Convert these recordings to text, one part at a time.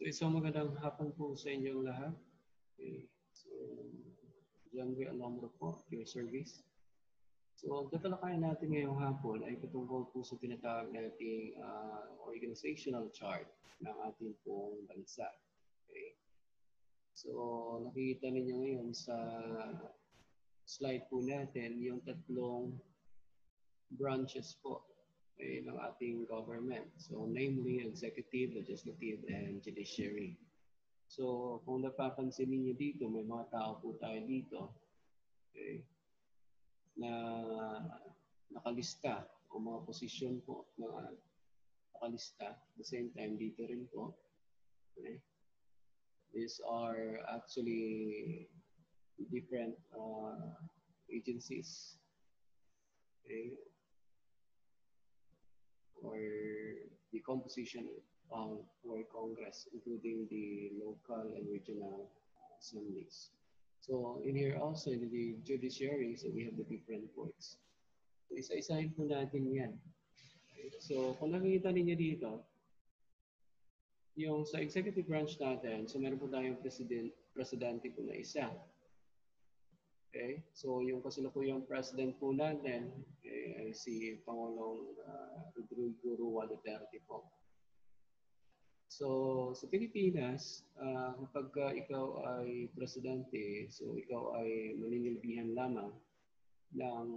So isang magandang hapon po sa inyong lahat. Okay. So, John Ray Alomro po, your service. So, ang tatalakayan natin ngayong hapon ay patungkol po sa tinatawag nating organizational chart ng ating pong bansa. Okay. So, nakikita ninyo ngayon sa slide po natin yung tatlong branches po ng ating government. So, namely, executive, legislative, and judiciary. So, kung napapansin niyo dito, may mga tao po tayo dito, okay, na nakalista o mga posisyon po na nakalista. At the same time, dito rin po. Okay. These are actually different agencies, okay, or the composition for Congress, including the local and regional assemblies. So in here also, in the judiciary, so we have the different courts. So isa-isahin po natin yan. Okay. So kung nakikita ninyo dito, yung sa executive branch natin, so meron po tayong presidente po na isa. Okay? So yung kasalukuyang president po natin ay si Pangulong Rodrigo Roa Duterte po. So sa Pilipinas, kapag ikaw ay presidente, so ikaw ay maninilbihan lamang ng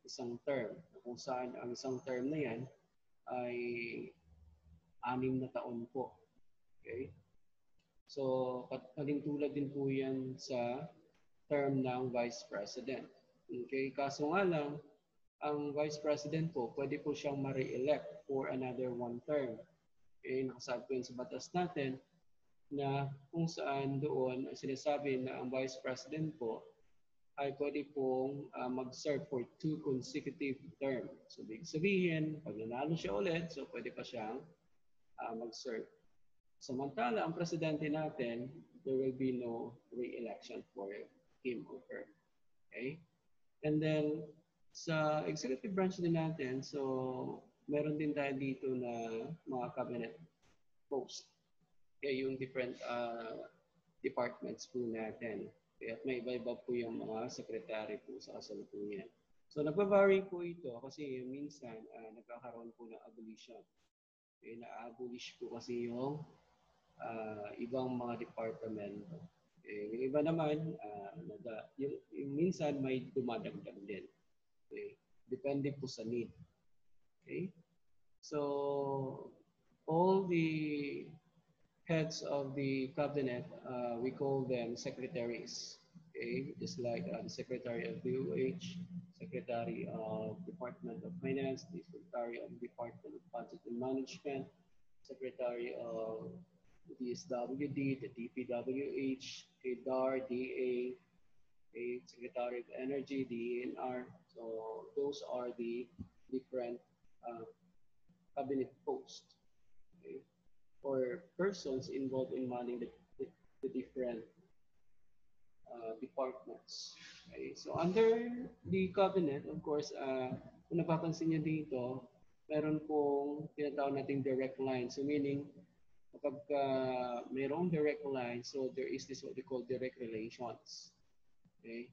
isang term, kung saan ang isang term na yan ay 6 na taon po. Okay? So palintulad din po yan sa term ng Vice President. Okay? Kaso nga lang, ang Vice President po, pwede po siyang ma-re-elect for another 1 term. Okay? Nakasabi po yun sa batas natin na kung saan doon sinasabi na ang Vice President po ay pwede pong mag-serve for 2 consecutive terms. So, ibig sabihin, pag nanalo siya ulit, so pwede pa siyang mag-serve. Samantala, ang presidente natin, there will be no re-election for him or her. Okay? And then, sa executive branch din natin, so meron din tayo dito na mga cabinet post. Kaya yung different departments po natin. Kaya may iba-iba po yung mga secretary po sa kasalukuyan. So nagba-vary po ito kasi minsan nagkakaroon po ng abolition. Okay, na-abolish po kasi yung ibang mga departamento. Okay, yung iba naman, yung minsan may dumadagdag din. Okay, depende po sa need. Okay, so all the heads of the cabinet, we call them secretaries. Okay, just like the Secretary of DOH, Secretary of Department of Finance, the Secretary of Department of Budget and Management, Secretary of the DSWD, the DPWH, DAR, DA, Secretary of Energy, DENR. So those are the different cabinet posts. Okay, or persons involved in manning the different departments. Okay, so under the cabinet, of course, kung napapansin niyo dito, meron pong tinatawag nating direct line. So meaning, kapag mayroong direct line, so there is this what we call direct relations. Okay?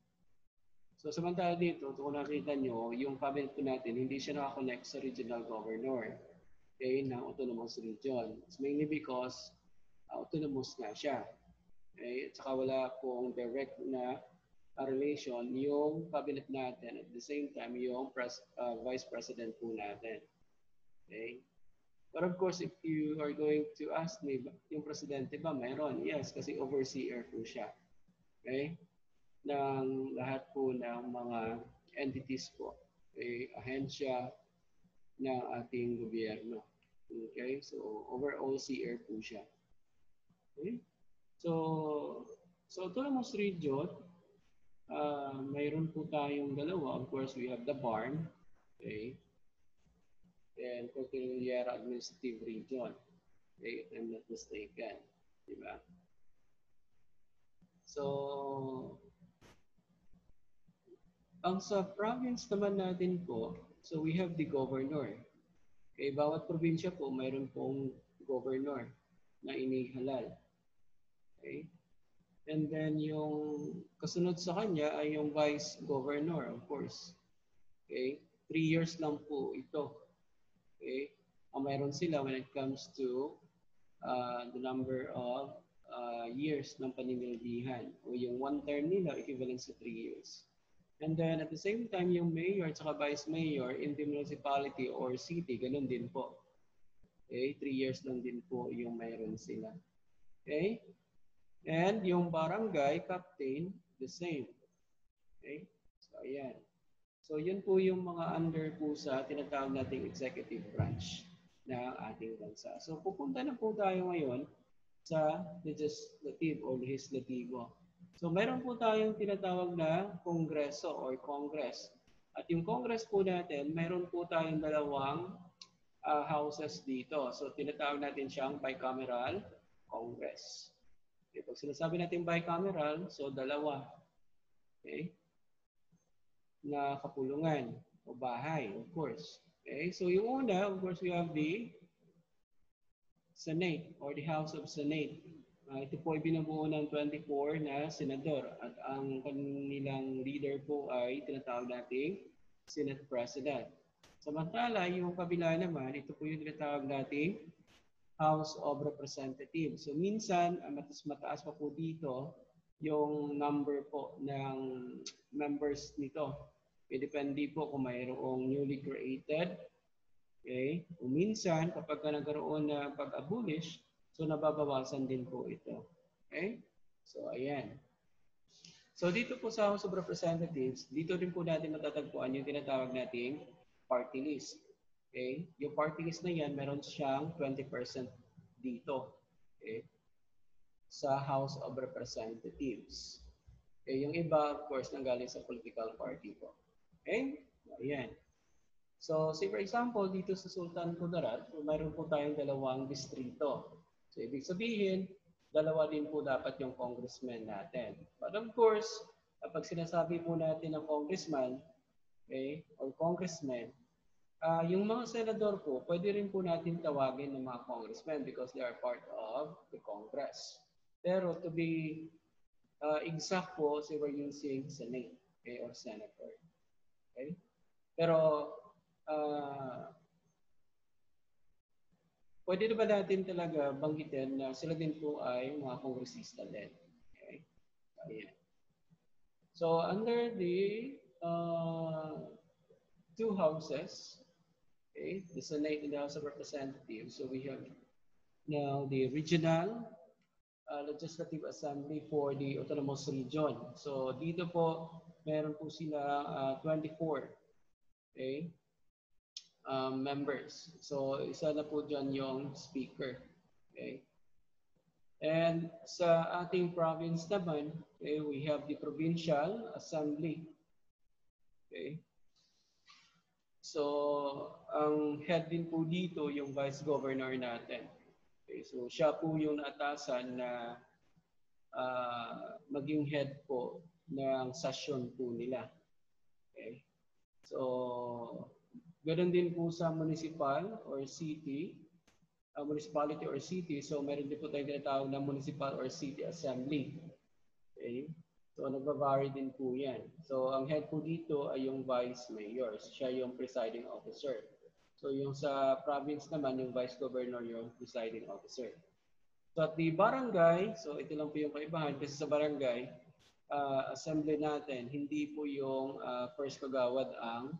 So samantala dito, kung nakita nyo, yung cabinet po natin, hindi siya nakakonect sa regional governor, okay, ng autonomous region. It's mainly because autonomous nga siya. Okay? At saka wala pong direct na relation yung cabinet natin at the same time yung vice president po natin. Okay? But of course, if you are going to ask me, yung presidente ba mayroon? Yes, kasi overseer po siya. Okay? Ng lahat po ng mga entities po. Okay? Ahensya ng ating gobyerno. Okay? So, overall CR po siya. Okay? So autonomous region, mayroon po tayong dalawa. Of course, we have the BARM. Okay? And Cordillera Administrative Region. Okay, if I'm not mistaken. Diba? So, ang sa province naman natin po, so we have the governor. Okay, bawat probinsya po mayroon pong governor na inihalal. Okay? And then yung kasunod sa kanya ay yung vice governor, of course. Okay? 3 years lang po ito. Okay? Ang meron sila when it comes to the number of years ng paninilbihan. O yung one term nila equivalent sa 3 years. And then at the same time, yung mayor at saka vice mayor in the municipality or city, ganun din po. Okay? 3 years lang din po yung mayroon sila. Okay? And yung barangay captain, the same. Okay? So, ayan. So, yun po yung mga under po sa tinatawag nating executive branch ng ating bansa. So, pupunta na po tayo ngayon sa legislative o legislatibo. So, meron po tayong tinatawag na kongreso or congress. At yung congress po natin, meron po tayong dalawang houses dito. So, tinatawag natin siyang bicameral congress. Okay, pag sinasabi natin bicameral, so dalawa. Okay? Na kapulungan o bahay, of course. Okay? So yung una, of course, we have the Senate or the House of Senate. Ito po ay binubuo ng 24 na senador at ang kanilang leader po ay tinatawag nating Senate President. Samantala, yung kabila naman, ito po yung tinatawag nating House of Representatives. So minsan, mataas pa po dito yung number po ng members nito. Depende po kung mayroong newly created. Okay? O minsan, kapag nagkaroon na pag-abolish, so nababawasan din po ito. Okay? So ayan. So dito po sa House of Representatives, dito din po natin matatagpuan yung tinatawag nating party list. Okay? Yung party list na yan, meron siyang 20% dito. Okay? Sa House of Representatives. Okay? Yung iba, of course, nanggaling sa political party po. Okay? Ayan. So, say for example, dito sa Sultan Kudarat, mayroon po tayong dalawang distrito. So, ibig sabihin, dalawa din po dapat yung congressman natin. But of course, kapag sinasabi po natin ng congressman, okay, or congressman, yung mga senador po, pwede rin po natin tawagin ng mga congressmen because they are part of the Congress. Pero to be exact po, so we're using Senate, okay, or senator. Okay? Pero, pwede na ba natin talaga banggitin na sila din po ay mga kongresista din? Okay? Ayan. So, under the two houses, okay, the Senate and the House of Representatives, so we have now the regional Legislative Assembly for the Autonomous Region. So, dito po, meron po sila 24. Okay? Members. So, isa na po dyan yung speaker. Okay? And sa ating province naman, okay, we have the Provincial Assembly. Okay? So, ang head din po dito yung Vice Governor natin. Okay? So, siya po yung naatasan na maging head po ng session po nila. Okay? So, ganoon din po sa municipal or city, municipality or city. So, meron din po tayong tinatawag na municipal or city assembly. Okay? So, nagba-vary din po yan. So, ang head po dito ay yung vice mayor. Siya yung presiding officer. So, yung sa province naman, yung vice governor yung presiding officer. So, at the barangay, so ito lang po yung kaibahan kasi sa barangay, assembly natin, hindi po yung first kagawad ang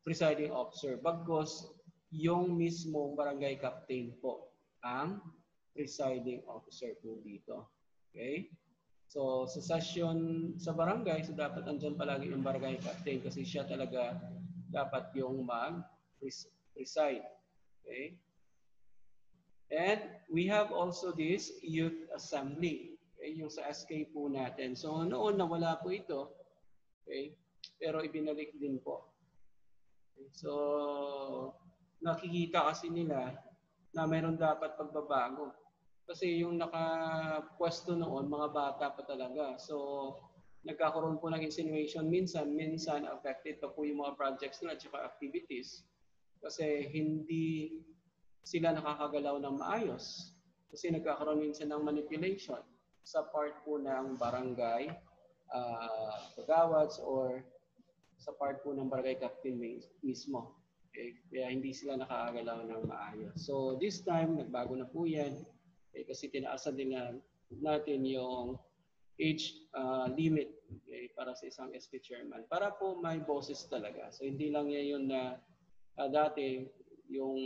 presiding officer. Bagkos, yung mismong barangay captain po ang presiding officer po dito. Okay? So, sa session sa barangay, so dapat andyan palagi yung barangay captain kasi siya talaga dapat yung mag-preside. Okay? And we have also this youth assembly. Okay? Yung sa SK po natin. So, noon nawala po ito. Okay? Pero ibinalik din po. Okay? So, nakikita kasi nila na mayroon dapat pagbabago. Kasi yung nakapwesto noon, mga bata pa talaga. So, nagkakaroon po ng insinuation minsan affected pa po yung mga projects nila at saka activities. Kasi hindi sila nakakagalaw ng maayos. Kasi nagkakaroon minsan ng manipulation sa part po ng barangay, kagawads, or sa part po ng barangay captain mismo. Okay? Kaya hindi sila nakakagalaw ng maayos. So this time, nagbago na po yan. Okay? Kasi tinaasan din natin yung age limit, okay, para sa isang SK chairman. Para po may boses talaga. So hindi lang yan yun na dati yung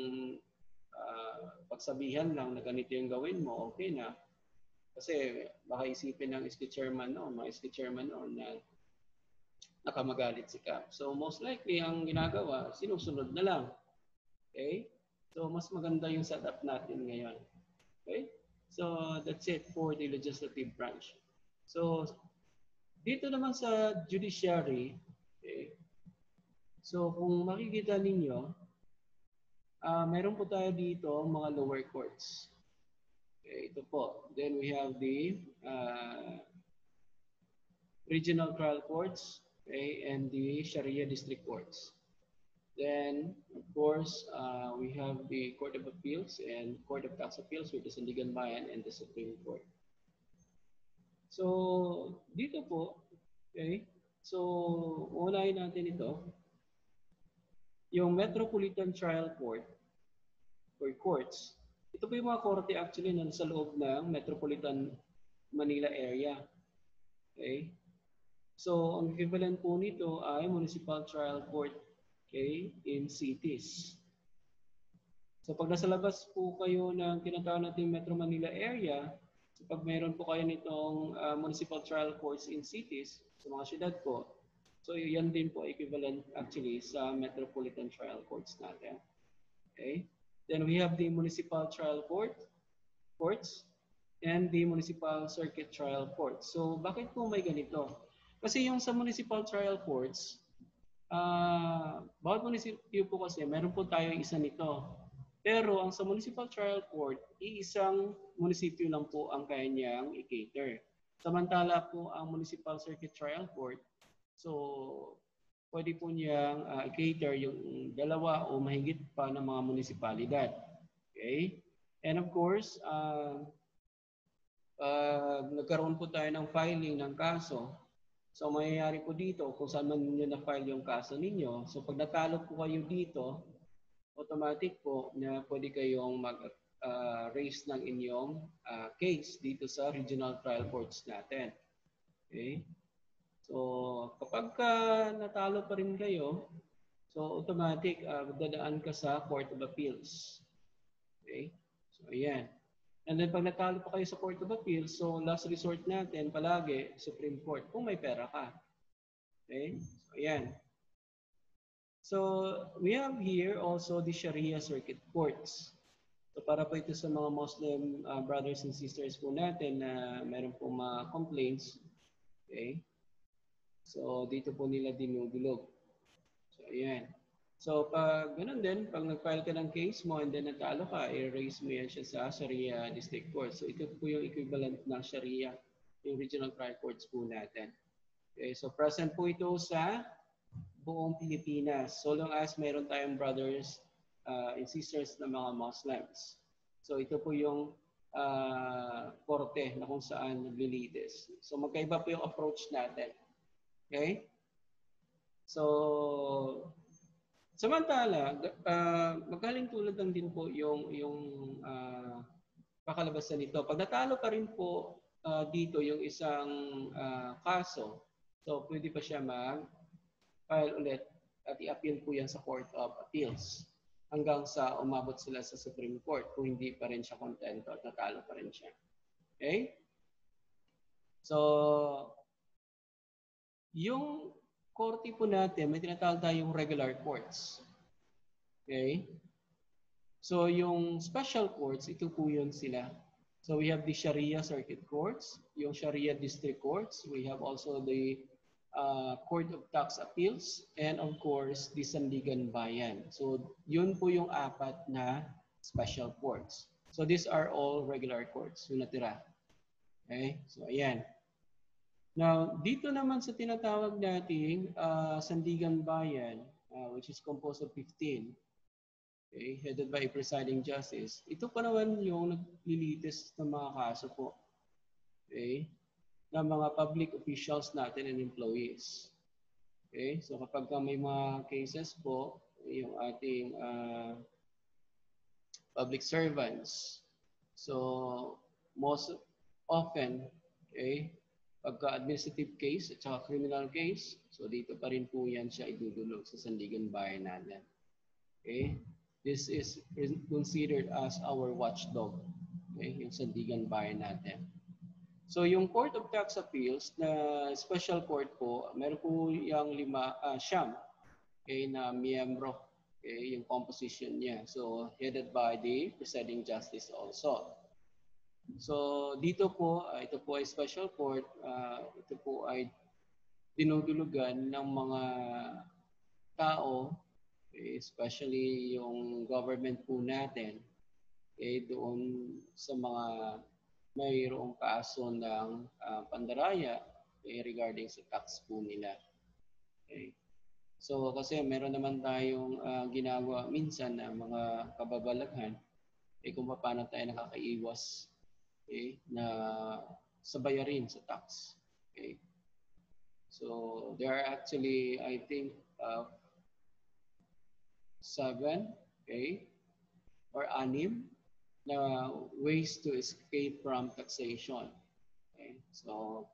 pagsabihan lang na ganito yung gawin mo, okay na. Kasi baka isipin ng SK chairman noon, mga SK chairman noon na nakamagalit si Cap. So most likely ang ginagawa, sinusunod na lang. Okay? So mas maganda yung setup natin ngayon. Okay? So that's it for the legislative branch. So dito naman sa judiciary, okay, so kung makikita ninyo, meron po tayo dito mga lower courts. Okay, ito po. Then we have the regional trial courts, okay, and the Sharia district courts. Then, of course, we have the Court of Appeals and Court of Tax Appeals, which is Sandigan Bayan, and the Supreme Court. So, dito po, okay, so unahin natin ito. Yung Metropolitan Trial Court or courts, ito po yung mga korte actually na nasa loob ng Metropolitan Manila area. Okay? So, ang equivalent po nito ay Municipal Trial Court, okay, in cities. So, pag nasa labas po kayo ng tinatawag natin Metro Manila area, so pag mayroon po kayo nitong Municipal Trial Courts in cities, sa mga syudad po, so yan din po equivalent actually sa Metropolitan Trial Courts natin. Okay? Then we have the Municipal Trial Courts and the Municipal Circuit Trial Courts. So bakit po may ganito? Kasi yung sa Municipal Trial Courts, bawat munisipyo po kasi meron po tayo isa nito. Pero ang sa Municipal Trial Court, iisang munisipyo lang po ang kaya niyang i-cater. Samantala po ang Municipal Circuit Trial Court, so pwede po niyang i-cater yung dalawa o mahigit pa ng mga munisipalidad. Okay? And of course, nagkaroon po tayo ng filing ng kaso. So mayayari po dito kung saan man ninyo na-file yung kaso ninyo. So pag natalo po kayo dito, automatic po na pwede kayong mag-raise ng inyong case dito sa regional trial courts natin. Okay? So kapag natalo pa rin kayo, so automatic dadaan ka sa Court of Appeals. Okay? So ayan. And then pag natalo pa kayo sa Court of Appeals, so last resort natin palagi, Supreme Court, kung may pera ka. Okay? So ayan. So we have here also the Sharia Circuit Courts. So para po ito sa mga Muslim brothers and sisters po natin na meron po mga complaints. Okay? So dito po nila dinudulog. So ayan. So pag ganun din, pag nag-file ka ng case mo and then natalo ka, i-raise mo yan siya sa Sharia District Court. So ito po yung equivalent ng Sharia, yung regional trial courts po natin. Okay, so present po ito sa buong Pilipinas. So long as mayroon tayong brothers and sisters na mga Muslims. So ito po yung korte na kung saan naglilitis. So magkaiba po yung approach natin. Okay? So samantala, magaling tulad lang din po yung kakalabasan nito. Pag natalo pa rin po dito yung isang kaso, so pwede pa siya mag-file ulit at i-appeal po yan sa Court of Appeals hanggang sa umabot sila sa Supreme Court kung hindi pa rin siya kontento at natalo pa rin siya. Okay? So, yung korte po natin, may tinatawag tayong regular courts. Okay? So, yung special courts, ito po yun sila. So, we have the Sharia Circuit Courts, yung Sharia District Courts. We have also the Court of Tax Appeals, and of course, the Sandigan Bayan. So, yun po yung apat na special courts. So, these are all regular courts yung natira. Okay? So, ayan. Now, dito naman sa tinatawag nating Sandigan Bayan, which is composed of 15. okay, headed by a presiding justice. Ito pa naman yung naglilitis ng mga kaso po, okay, ng mga public officials natin and employees. Okay, so kapag may mga cases po, yung ating public servants, so most often, okay, pagka-administrative case at saka criminal case, so dito pa rin po yan siya idudulog sa Sandigan Bayan natin. Okay? This is considered as our watchdog. Okay? Yung Sandigan Bayan natin. So yung Court of Tax Appeals na special court po, meron po yung siyam, okay, na miyembro, okay, yung composition niya. So headed by the presiding justice also. So dito po, ito po ay special court, ito po ay dinudulugan ng mga tao, okay, especially yung government po natin, okay, doon sa mga mayroong kaso ng pandaraya, okay, regarding sa tax po nila. Okay. So kasi meron naman tayong ginagawa minsan na mga kababalaghan, kung paano tayo nakakaiwas, okay, na sa bayarin sa tax. Okay. So there are actually, I think, 7, okay, or 6 na ways to escape from taxation. Okay. So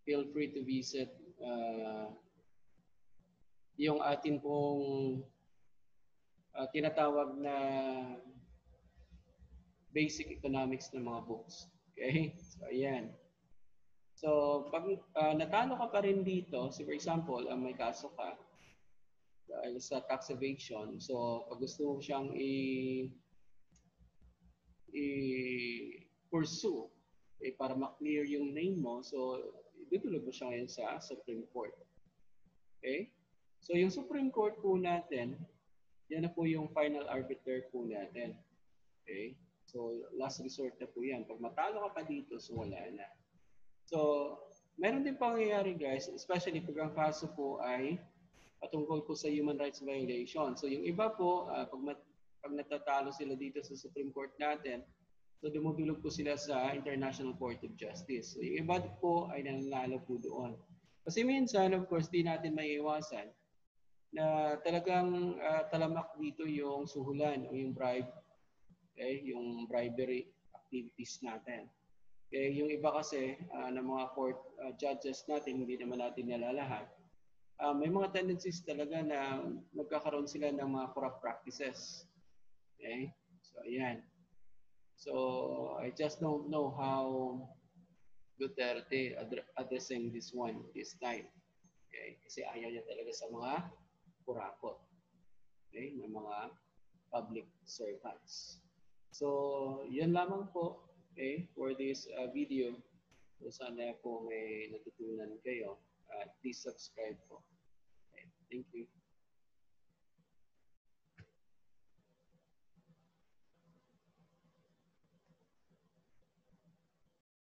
feel free to visit yung atin pong tinatawag na basic economics ng mga books. Okay? So, ayan. So, pag natalo ka pa rin dito, so for example, may kaso ka dahil sa tax evasion, so pag gusto mo siyang i-pursue para ma-clear yung name mo, so itutulog mo siya ngayon sa Supreme Court. Okay? So, yung Supreme Court po natin, yan na po yung final arbiter po natin. Okay? So, last resort na po yan. Pag matalo ka pa dito, so wala na. So, meron din pangyayari guys, especially pag ang kaso po ay patungkol po sa human rights violation. So, yung iba po, pag natatalo sila dito sa Supreme Court natin, so dumudulog po sila sa International Court of Justice. So, yung iba po ay nanalo po doon. Kasi minsan, of course, di natin maiiwasan na talagang talamak dito yung suhulan o yung bribe, okay, yung bribery activities natin. Okay, yung iba kasi ng mga court judges natin, hindi naman natin nilalahat, may mga tendencies talaga na magkakaroon sila ng mga corrupt practices. Okay, so ayan. So I just don't know how Duterte addressing this one this time. Okay, kasi ayaw niya talaga sa mga kurakot, okay, ng mga public servants. So, yun lamang po, okay, for this video. So, sana po may natutunan kayo. Please subscribe po. Okay, thank you.